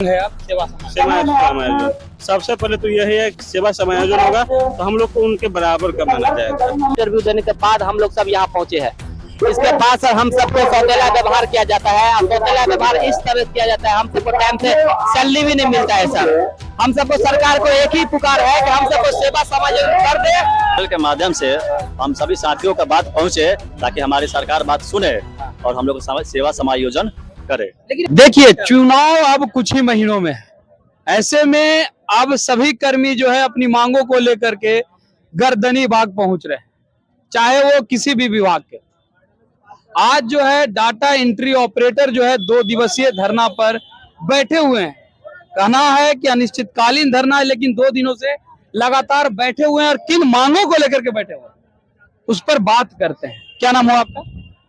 है आप सेवा समायोजन। सबसे पहले तो यही है कि सेवा समायोजन होगा तो हम लोग को उनके बराबर का माना जाएगा। इंटरव्यू देने के बाद हम लोग सब यहाँ पहुँचे हैं। इसके बाद सर हम सबको सौतेला व्यवहार किया जाता है। सौतेला व्यवहार इस तरह किया जाता है, हम सबको टाइम से सैलरी भी नहीं मिलता है सर। हम सबको सरकार को एक ही पुकार है कि हम सबको सेवा समायोजन कर दे। के माध्यम से हम सभी साथियों का बात पहुंचे ताकि हमारी सरकार बात सुने और हम लोग सेवा समायोजन करे। देखिए, चुनाव अब कुछ ही महीनों में है। ऐसे में अब सभी कर्मी जो है अपनी मांगों को लेकर के गर्दनी बाग पहुंच रहे हैं, चाहे वो किसी भी विभाग के। आज जो है डाटा एंट्री ऑपरेटर जो है 2 दिवसीय धरना पर बैठे हुए हैं। कहना है कि अनिश्चितकालीन धरना है, लेकिन 2 दिनों से लगातार बैठे हुए हैं और किन मांगों को लेकर के बैठे हुए हैं उस पर बात करते हैं। क्या नाम हो आपका?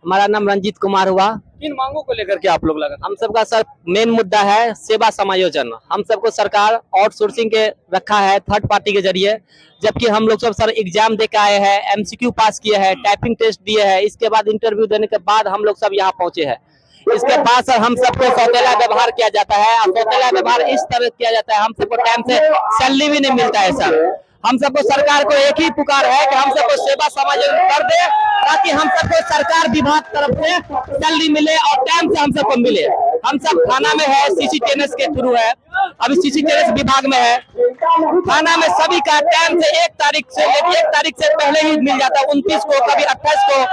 हमारा नाम रंजीत कुमार हुआ। किन मांगों को लेकर के आप लोग लगा? हम सबका सर मेन मुद्दा है सेवा समायोजन। हम सबको सरकार आउटसोर्सिंग के रखा है थर्ड पार्टी के जरिए, जबकि हम लोग सब सर एग्जाम दे के आए हैं, एमसीक्यू पास किए हैं, टाइपिंग टेस्ट दिए हैं। इसके बाद इंटरव्यू देने के बाद हम लोग सब यहाँ पहुंचे हैं। इसके बाद सर हम सबको सौतेला व्यवहार किया जाता है। सौतेला व्यवहार इस तरह किया जाता है, हम सबको टाइम से सैलरी भी नहीं मिलता है सर। हम सबको सरकार को एक ही पुकार है कि हम सबको सेवा समायोजन कर दे ताकि हम सबको सरकार विभाग तरफ से सैलरी मिले और टाइम से हम सबको मिले। हम सब थाना में है, सीसीटीएनएस के थ्रू है, अभी सीसीटीएनएस विभाग में है। थाना में सभी का टाइम से 1 तारीख से लेकर 1 तारीख से पहले ही मिल जाता है, 29 को, कभी 28 को,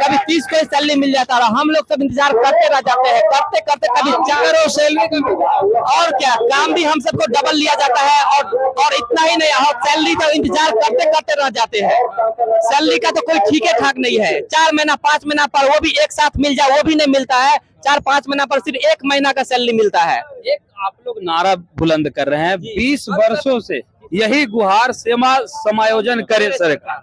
कभी 30 को सैलरी मिल जाता है। हम लोग सब इंतजार करते रह जाते हैं, करते करते कभी 4 सैलरी और क्या काम भी हम सबको डबल लिया जाता है। और इतना ही नहीं, सैलरी का इंतजार करते करते रह जाते हैं। सैलरी का तो कोई ठीक है ठाक नहीं है। 4 महीना 5 महीना पर वो भी एक साथ मिल जाए वो भी नहीं मिलता है। 4-5 महीना पर सिर्फ 1 महीना का सैलरी मिलता है। एक आप लोग नारा बुलंद कर रहे हैं, 20 वर्षों से यही गुहार सेवा समायोजन करे सरकार।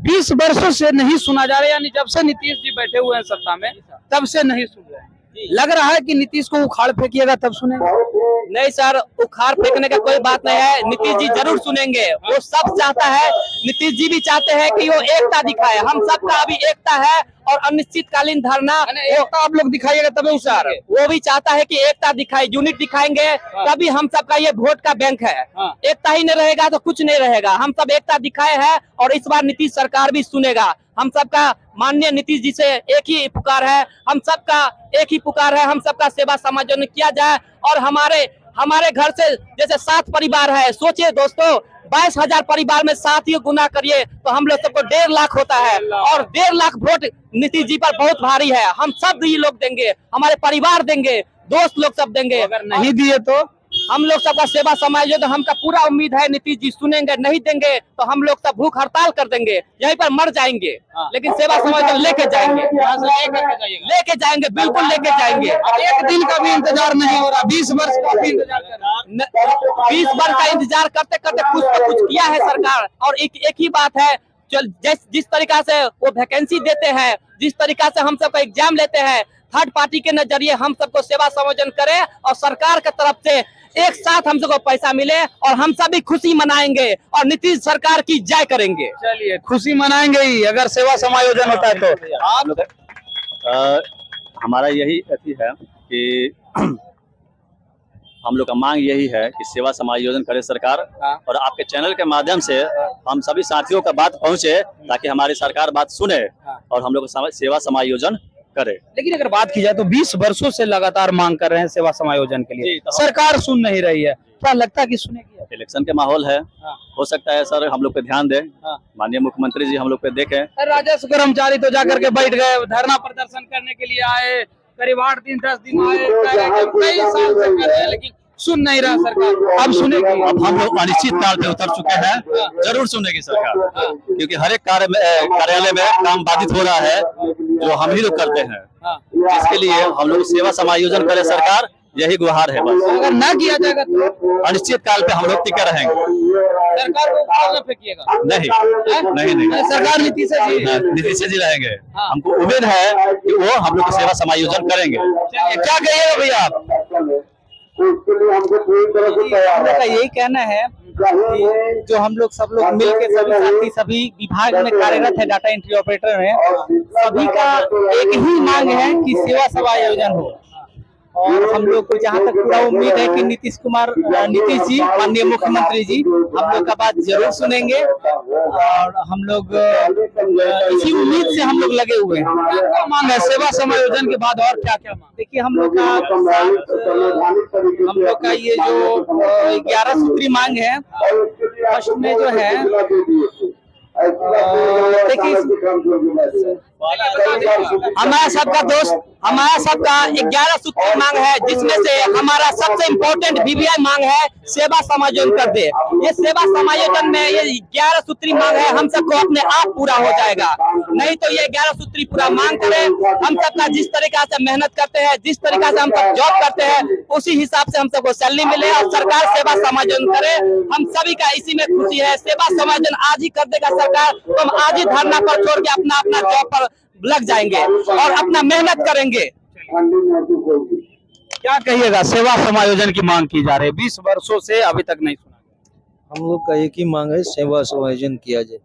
20 वर्षों से नहीं सुना जा रहा, यानी जब से नीतीश जी बैठे हुए हैं सत्ता में तब से नहीं सुन रहे हैं। लग रहा है कि नीतीश को उखाड़ फेंकिएगा तब सुनेंगे। नहीं सर, उखाड़ फेंकने का कोई बात नहीं है। नीतीश जी जरूर सुनेंगे। वो सब चाहता है, नीतीश जी भी चाहते हैं कि वो एकता दिखाए। हम सबका अभी एकता है और अनिश्चितकालीन धरना एकता आप लोग दिखाइएगा तभी उसार। वो भी चाहता है कि एकता दिखाए, यूनिट दिखाएंगे तभी हम सबका ये वोट का बैंक है। एकता ही नहीं रहेगा तो कुछ नहीं रहेगा। हम सब एकता दिखाए हैं और इस बार नीतीश सरकार भी सुनेगा। हम सबका माननीय नीतीश जी से एक ही पुकार है, हम सबका एक ही पुकार है, हम सबका सेवा समायोजन किया जाए। और हमारे घर से जैसे 7 परिवार है, सोचिए दोस्तों 22,000 परिवार में 7 ही गुना करिए तो हम लोग सबको 1.5 लाख होता है। और 1.5 लाख वोट नीतीश जी पर बहुत भारी है। हम सब ये लोग देंगे, हमारे परिवार देंगे, दोस्त लोग सब देंगे। अगर नहीं दिए तो हम लोग सबका सेवा समायोजन हमका पूरा उम्मीद है नीतीश जी सुनेंगे। नहीं देंगे तो हम लोग सब भूख हड़ताल कर देंगे, यहीं पर मर जाएंगे। लेकिन सेवा समायोजन लेके जाएंगे, बिल्कुल लेके जाएंगे। 1 दिन का भी इंतजार नहीं हो रहा, 20 वर्ष का भी इंतजार कर रहा। 20 वर्ष का इंतजार करते करते कुछ तो कुछ किया है सरकार। और एक ही बात है, जिस तरीका से वो वैकेंसी देते हैं, जिस तरीका से हम सबका एग्जाम लेते हैं, थर्ड पार्टी के नजरिए हम सबको सेवा समायोजन करें और सरकार की तरफ से एक साथ हम सबको पैसा मिले और हम सभी खुशी मनाएंगे और नीतीश सरकार की जय करेंगे। चलिए, खुशी मनाएंगे ही अगर सेवा समायोजन होता है तो। आप हमारा यही अति है कि हम लोग का मांग यही है कि सेवा समायोजन करे सरकार। और आपके चैनल के माध्यम से हम सभी साथियों का बात पहुंचे ताकि हमारी सरकार बात सुने और हम लोग सेवा समायोजन करे। लेकिन अगर बात की जाए तो 20 वर्षों से लगातार मांग कर रहे हैं सेवा समायोजन के लिए, सरकार सुन नहीं रही है। क्या लगता है कि सुनेगी? इलेक्शन के माहौल है, हो सकता है सर हम लोग पे ध्यान दें, माननीय मुख्यमंत्री जी हम लोग पे देखें। राजस्व कर्मचारी तो जाकर के बैठ गए, धरना प्रदर्शन करने के लिए आए, करीब 8 दिन 10 दिन आए, कई साल से कर रहे हैं, लेकिन सुन नहीं रहा सरकार। अब सुनेगी। अब हम लोग अनिश्चित काल पे उतर चुके हैं, जरूर सुनेगी सरकार, क्योंकि हर एक कार्यालय में काम बाधित हो रहा है जो हम ही लोग करते हैं, जिसके लिए हम लोग सेवा समायोजन करे सरकार, यही गुहार है। बस अगर ना किया जाएगा तो अनिश्चित काल पे हम लोग टिके रहेंगे। सरकार को उखाड़ फेंकिएगा? नहीं, सरकार नीतीश जी रहेंगे। हमको उम्मीद है कि वो हम लोग सेवा समायोजन करेंगे। क्या कहिएगा भैया आप? का यही कहना है कि जो हम लोग सब लोग मिलके सभी साथी सभी विभाग में कार्यरत है, डाटा एंट्री ऑपरेटर हैं, सभी का एक ही मांग है कि सेवा समायोजन हो। और हम लोग को जहाँ तक पूरा उम्मीद है कि नीतीश जी माननीय मुख्यमंत्री जी हम लोग का बात जरूर सुनेंगे और हम लोग इसी उम्मीद से हम लोग लगे हुए हैं। क्या मांग है सेवा समायोजन के बाद और क्या क्या मांग? देखिए हम लोग का ये जो 11 सूत्री मांग है, फर्स्ट में जो है देखिए हमारा सबका 11 सूत्री मांग है, जिसमें से हमारा सबसे इम्पोर्टेंट बीबीआई मांग है सेवा समायोजन कर दे। ये सेवा समायोजन में ये 11 सूत्री मांग है, हम सबको अपने आप पूरा हो जाएगा। नहीं तो ये 11 सूत्री पूरा मांग करे, हम सबका जिस तरीका से मेहनत करते हैं, जिस तरीका से हम सब जॉब करते हैं, उसी हिसाब से हम सबको सैलरी मिले और सरकार सेवा समायोजन करे। हम सभी का इसी में खुशी है। सेवा समायोजन आज ही कर देगा सरकार तो हम आज ही धरना पर छोड़ के अपना अपना जॉब पर लग जाएंगे और अपना मेहनत करेंगे। क्या कहिएगा? सेवा समायोजन की मांग की जा रही है, 20 वर्षों से अभी तक नहीं सुना। हम लोग का एक ही मांग है, सेवा समायोजन किया जाए।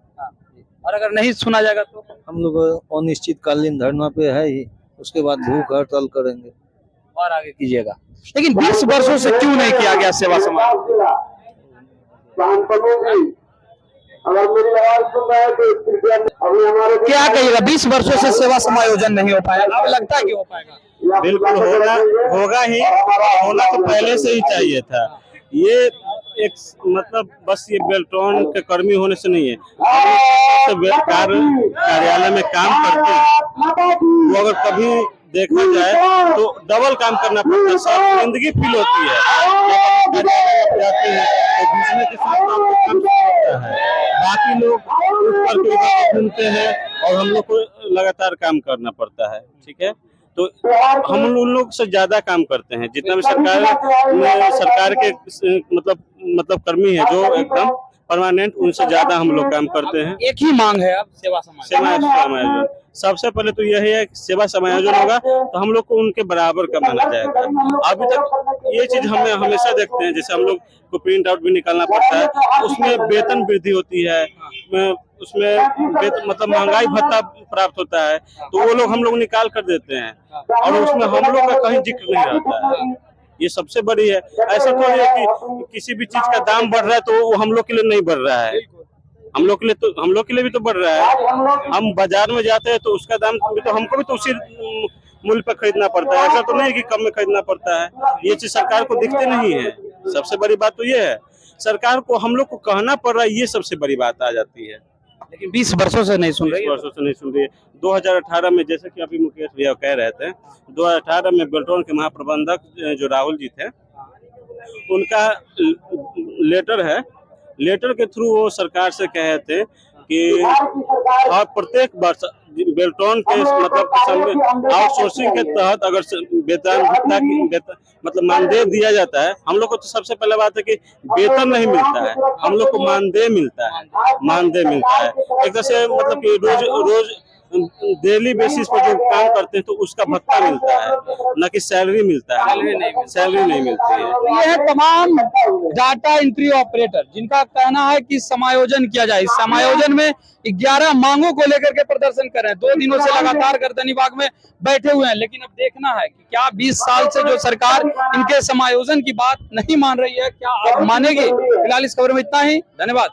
और अगर नहीं सुना जाएगा तो हम लोग अनिश्चितकालीन धरना पे है ही, उसके बाद भूख हड़ताल करेंगे। और आगे कीजिएगा। लेकिन 20 वर्षों से क्यों नहीं किया गया सेवा समायोजन? क्या कहिएगा? 20 वर्षों से सेवा समायोजन नहीं हो पाया, अब लगता है कि हो पाएगा? बिल्कुल होगा ही, होना तो पहले से ही चाहिए था। ये एक मतलब बस ये बेल्ट्रॉन के कर्मी होने से नहीं है, कार्यालय में काम करते हैं वो अगर कभी देखा जाए तो डबल काम करना पड़ता है, शर्मिंदगी फील होती है। जाते हैं तो दूसरे के साथ काम करता है, बाकी लोग ऊपर के घूमते हैं और हम लोग को लगातार काम करना पड़ता है। ठीक है, तो हम उन लोग से ज्यादा काम करते हैं, जितना भी सरकार के मतलब कर्मी है जो एकदम परमानेंट, उनसे ज्यादा हम लोग काम करते हैं। एक ही मांग है अब सेवा समायोजन। सबसे पहले तो यही है कि सेवा समायोजन होगा तो हम लोग को उनके बराबर का माना जाएगा। अभी तक ये चीज हमें हमेशा देखते हैं, जैसे हम लोग को प्रिंट आउट भी निकालना पड़ता है, उसमें वेतन वृद्धि होती है, उसमें मतलब महंगाई भत्ता प्राप्त होता है, तो वो लोग हम लोग निकाल कर देते हैं और उसमें हम लोग का कहीं जिक्र नहीं रहता है। ये सबसे बड़ी है। ऐसा तो है कि किसी भी चीज का दाम बढ़ रहा है तो वो हम लोग के लिए नहीं बढ़ रहा है, हम लोग के लिए भी तो बढ़ रहा है। हम बाजार में जाते हैं तो उसका दाम भी तो हमको भी तो उसी मूल्य पर खरीदना पड़ता है, ऐसा तो नहीं कि कम में खरीदना पड़ता है। ये चीज सरकार को दिखते नहीं है। सबसे बड़ी बात तो ये है, सरकार को हम लोग को कहना पड़ रहा है, ये सबसे बड़ी बात आ जाती है। लेकिन 20 वर्षों से नहीं सुन रही 20 वर्षों से नहीं सुन रही है। 2018 में जैसे कि अभी मुकेश भैया कह रहे थे, 2018 में बेल्ट्रॉन के महाप्रबंधक जो राहुल जी थे, उनका लेटर है, लेटर के थ्रू वो सरकार से कहे थे कि प्रत्येक वर्ष बेल्ट्रॉन के मतलब आउटसोर्सिंग के तहत अगर वेतन भत्ता की मतलब मानदेय दिया जाता है, हम लोग को तो सबसे पहले बात है कि वेतन नहीं मिलता है, हम लोग को मानदेय मिलता है। एक तरह से मतलब कि रोज डेली बेसिस पर जो काम करते हैं तो उसका भत्ता मिलता है, न कि सैलरी मिलता है। सैलरी नहीं मिलती है। ये है तमाम डाटा एंट्री ऑपरेटर जिनका कहना है कि समायोजन किया जाए। इस समायोजन में 11 मांगों को लेकर के प्रदर्शन कर रहे हैं, 2 दिनों से लगातार गर्दनी बाग में बैठे हुए हैं। लेकिन अब देखना है कि क्या 20 साल से जो सरकार इनके समायोजन की बात नहीं मान रही है, क्या अब मानेगी। फिलहाल इस खबर में इतना ही, धन्यवाद।